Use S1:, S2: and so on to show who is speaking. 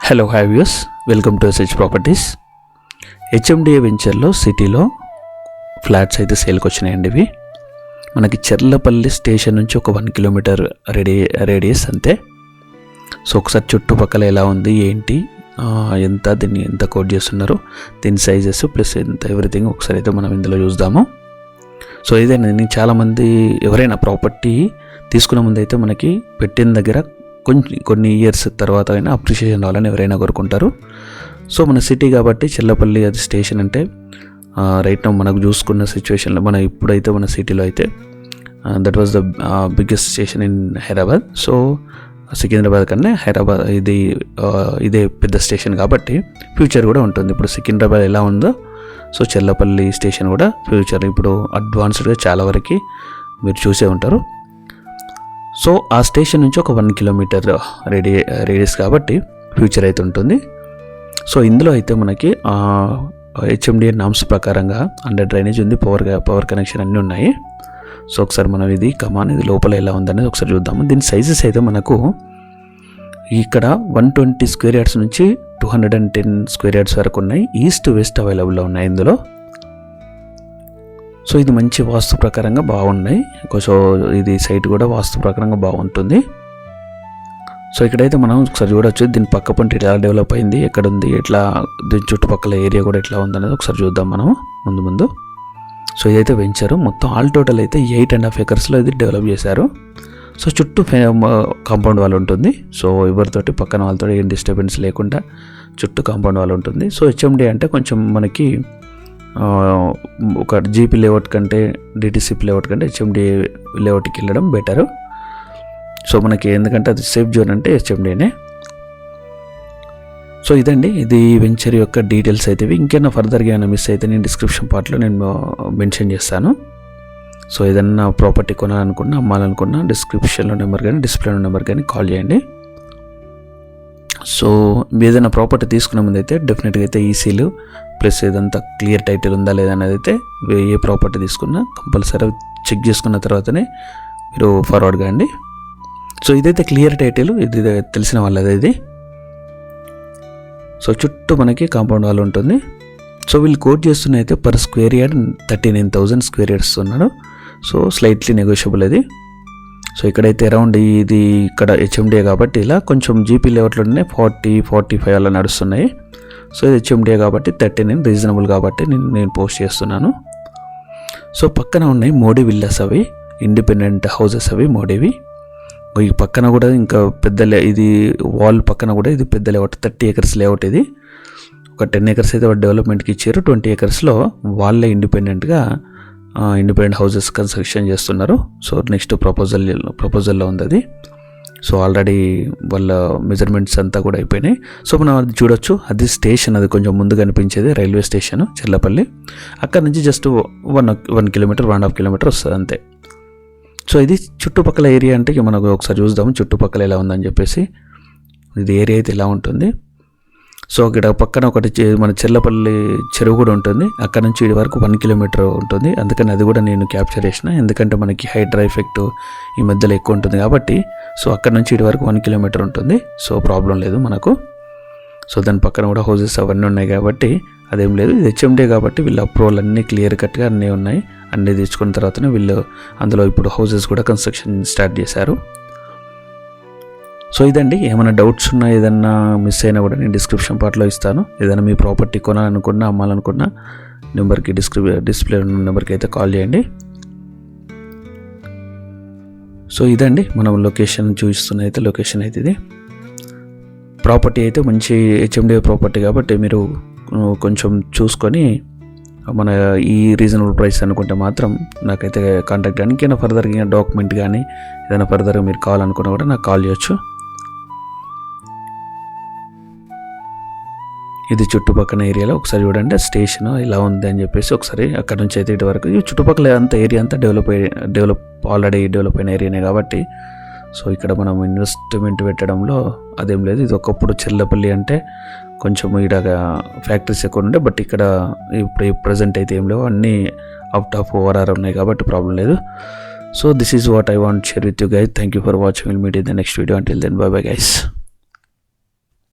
S1: Hello hi viewers, welcome to SH properties. HMDA వెంచర్లో సిటీలో flats అయితే సేల్కి వచ్చినాయండి. ఇవి మనకి చెర్లపల్లి స్టేషన్ నుంచి ఒక 1 కిలోమీటర్ రేడియస్ అంతే. సో ఒకసారి చుట్టుపక్కల ఎలా ఉంది ఏంటి, దీన్ని ఎంత కోట్ చేస్తున్నారు, దీని సైజెస్ ప్లస్ ఎంత ఎవ్రీథింగ్ ఒకసారి అయితే మనం ఇందులో చూద్దాము. సో ఇదేనండి, చాలామంది ఎవరైనా ప్రాపర్టీ తీసుకునే ముందు అయితే మనకి పెట్టిన దగ్గర కొన్ని ఇయర్స్ తర్వాత అయినా అప్రిషియేషన్ రావాలని ఎవరైనా కోరుకుంటారు. సో మన సిటీ కాబట్టి చెర్లపల్లి అది స్టేషన్ అంటే రైట్ నౌ మనకు చూసుకున్న సిచ్యువేషన్లో ఇప్పుడైతే మన సిటీలో అయితే that was the biggest station in Hyderabad. So Secunderabad కన్నా హైదరాబాద్ ఇదే పెద్ద స్టేషన్ కాబట్టి ఫ్యూచర్ కూడా ఉంటుంది. ఇప్పుడు సికింద్రాబాద్ ఎలా ఉందో సో చెర్లపల్లి స్టేషన్ కూడా ఫ్యూచర్ ఇప్పుడు అడ్వాన్స్డ్గా చాలా వరకు మీరు చూసే ఉంటారు. సో ఆ స్టేషన్ నుంచి ఒక 1 కిలోమీటర్ రేడియస్ కాబట్టి ఫ్యూచర్ అయితే ఉంటుంది. సో ఇందులో అయితే మనకి హెచ్ఎండిఏ నామ్స్ ప్రకారంగా అండర్ డ్రైనేజ్ ఉంది, పవర్ కనెక్షన్ అన్నీ ఉన్నాయి. సో ఒకసారి మనం ఇది లోపల ఎలా ఉందనేది ఒకసారి చూద్దాము. దీని సైజెస్ అయితే మనకు ఇక్కడ 120 స్క్వేర్ యార్డ్స్ నుంచి 210 స్క్వేర్ యార్డ్స్ వరకు ఉన్నాయి. ఈస్ట్ వెస్ట్ అవైలబుల్లో ఉన్నాయి ఇందులో. సో ఇది మంచి వాస్తు ప్రకారంగా బాగున్నాయి. సో ఇది సైట్ కూడా వాస్తు ప్రకారంగా బాగుంటుంది. సో ఇక్కడైతే మనం ఒకసారి చూడవచ్చు దీని పక్క పంట ఎట్లా డెవలప్ అయింది, ఎక్కడ ఉంది, ఎట్లా దీని చుట్టుపక్కల ఏరియా కూడా ఎట్లా ఉందనేది ఒకసారి చూద్దాం మనం ముందు. సో ఇదైతే వెంచరు, మొత్తం ఆల్ టోటల్ అయితే 8.5 ఎకర్స్లో ఇది డెవలప్ చేశారు. సో చుట్టూ కాంపౌండ్ వాల్ ఉంటుంది. సో ఎవరితోటి పక్కన వాళ్ళతో ఏం డిస్టర్బెన్స్ లేకుండా చుట్టూ కాంపౌండ్ వాల్ ఉంటుంది. సో హెచ్ఎండి అంటే కొంచెం మనకి ఒక జీపీ లేఅవుట్ కంటే డిటిసిపి లేఅవుట్ కంటే హెచ్ఎండిఏ లేఅవుట్కి వెళ్ళడం బెటరు. సో మనకి ఎందుకంటే అది సేఫ్ జోన్ అంటే హెచ్ఎండిఏనే. సో ఇదండి, ఇది వెంచర్ యొక్క డీటెయిల్స్ అయితే. ఇంకేమైనా ఫర్దర్గా ఏమైనా మిస్ అయితే నేను డిస్క్రిప్షన్ పార్ట్లో నేను మెన్షన్ చేస్తాను. సో ఏదన్నా ప్రాపర్టీ కొనాలనుకున్నా, అమ్మాలనుకున్నా డిస్క్రిప్షన్లో నెంబర్ కానీ డిస్ప్లేలో నెంబర్ కానీ కాల్ చేయండి. సో ఏదైనా ప్రాపర్టీ తీసుకునే ముందు అయితే డెఫినెట్గా అయితే ఈసీలు ప్లస్ ఏదంతా క్లియర్ టైటిల్ ఉందా లేదా అనేది అయితే ఏ ప్రాపర్టీ తీసుకున్నా కంపల్సరీ చెక్ చేసుకున్న తర్వాతనే మీరు ఫార్వర్డ్ కాండి. సో ఇదైతే క్లియర్ టైటిల్, ఇది తెలిసిన వాళ్ళది ఇది. సో చుట్టూ మనకి కాంపౌండ్ వాల్ ఉంటుంది. సో వీళ్ళు కోట్ చేస్తున్న అయితే per square yard 39,000 square yards ఉన్నాడు. సో స్లైట్లీ నెగోషియబుల్ అది. సో ఇక్కడైతే అరౌండ్ ఇది ఇక్కడ హెచ్ఎండిఏ కాబట్టి ఇలా కొంచెం జీపీ లెవెల్లోనే 40-45 అలా నడుస్తున్నాయి. సో ఇది హెచ్ఎండిఏ కాబట్టి 39 రీజనబుల్ కాబట్టి నేను పోస్ట్ చేస్తున్నాను. సో పక్కన ఉన్నాయి మోడీ విల్లాస్, అవి ఇండిపెండెంట్ హౌసెస్, అవి మోడీవి. ఈ పక్కన కూడా ఇంకా పెద్ద ఇది వాల్ పక్కన కూడా ఇది పెద్ద లేఅవుట్, 30 ఎకర్స్ లేఅవుట్. ఇది ఒక 10 ఎకర్స్ అయితే డెవలప్మెంట్కి ఇచ్చారు, 20 ఎకర్స్లో వాళ్ళే ఇండిపెండెంట్ హౌసెస్ కన్స్ట్రక్షన్ చేస్తున్నారు. సో నెక్స్ట్ ప్రపోజల్లో ఉంది అది. సో ఆల్రెడీ వాళ్ళ మెజర్మెంట్స్ అంతా కూడా అయిపోయినాయి. సో మనం అది చూడొచ్చు, అది స్టేషన్, అది కొంచెం ముందు కనిపించేది రైల్వే స్టేషన్ చెర్లపల్లి. అక్కడ నుంచి జస్ట్ 1 కిలోమీటర్ 1.5 కిలోమీటర్ వస్తుంది అంతే. సో ఇది చుట్టుపక్కల ఏరియా అంటే మనకు ఒకసారి చూద్దాము చుట్టుపక్కల ఎలా ఉందని చెప్పేసి. ఇది ఏరియా అయితే ఎలా ఉంటుంది. సో ఇక్కడ పక్కన ఒకటి మన చెర్లపల్లి చెరువు కూడా ఉంటుంది. అక్కడ నుంచి ఇటు వరకు 1 కిలోమీటర్ ఉంటుంది. అందుకని అది కూడా నేను క్యాప్చర్ చేసిన, ఎందుకంటే మనకి హైడ్రా ఎఫెక్ట్ ఈ మధ్యలో ఎక్కువ ఉంటుంది కాబట్టి. సో అక్కడ నుంచి ఇటు వరకు 1 కిలోమీటర్ ఉంటుంది. సో ప్రాబ్లం లేదు మనకు. సో దాని పక్కన కూడా హౌసెస్ అవన్నీ ఉన్నాయి కాబట్టి అదేం లేదు. ఇది హెచ్ఎండిఏ కాబట్టి వీళ్ళ అప్రూవల్ అన్నీ క్లియర్ కట్గా అన్నీ ఉన్నాయి. అన్నీ తెచ్చుకున్న తర్వాతనే వీళ్ళు అందులో ఇప్పుడు హౌసెస్ కూడా కన్స్ట్రక్షన్ స్టార్ట్ చేశారు. సో ఇదండి, ఏమైనా డౌట్స్ ఉన్నా ఏదన్నా మిస్ అయినా కూడా నేను డిస్క్రిప్షన్ పార్ట్లో ఇస్తాను. ఏదైనా మీ ప్రాపర్టీ కొనాలనుకున్నా అమ్మాలనుకున్నా నెంబర్కి డిస్ప్లే ఉన్న నెంబర్కి అయితే కాల్ చేయండి. సో ఇదండి మనం లొకేషన్ చూపిస్తున్న అయితే లొకేషన్ అయితే ఇది. ప్రాపర్టీ అయితే మంచి హెచ్ఎండిఏ ప్రాపర్టీ కాబట్టి మీరు కొంచెం చూసుకొని మన ఈ రీజనబుల్ ప్రైస్ అనుకుంటే మాత్రం నాకైతే కాంటాక్ట్ కానీ ఇంకేమైనా ఫర్దర్గా డాక్యుమెంట్ కానీ ఏదైనా ఫర్దర్గా మీరు కావాలనుకున్నా కూడా నాకు కాల్ చేయొచ్చు. ఇది చుట్టుపక్కల ఏరియాలో ఒకసారి చూడండి స్టేషన్ ఇలా ఉంది అని చెప్పేసి ఒకసారి అక్కడ నుంచి అయితే ఇటు వరకు ఈ చుట్టుపక్కల అంత ఏరియా అంతా ఆల్రెడీ డెవలప్ అయిన ఏరియానే కాబట్టి. సో ఇక్కడ మనం ఇన్వెస్ట్మెంట్ పెట్టడంలో అదేం లేదు. ఇది ఒకప్పుడు చెర్లపల్లి అంటే కొంచెం ఇక్కడ ఫ్యాక్టరీస్ ఎక్కువ ఉండే, బట్ ఇక్కడ ఇప్పుడు ప్రజెంట్ అయితే ఏం లేవు, అన్నీ అవుట్ ఆఫ్ ఓఆర్ఆర్ ఉన్నాయి కాబట్టి ప్రాబ్లం లేదు. So this is what I want to share with you guys. Thank you for watching. We'll meet in the next video. Until then, bye bye guys.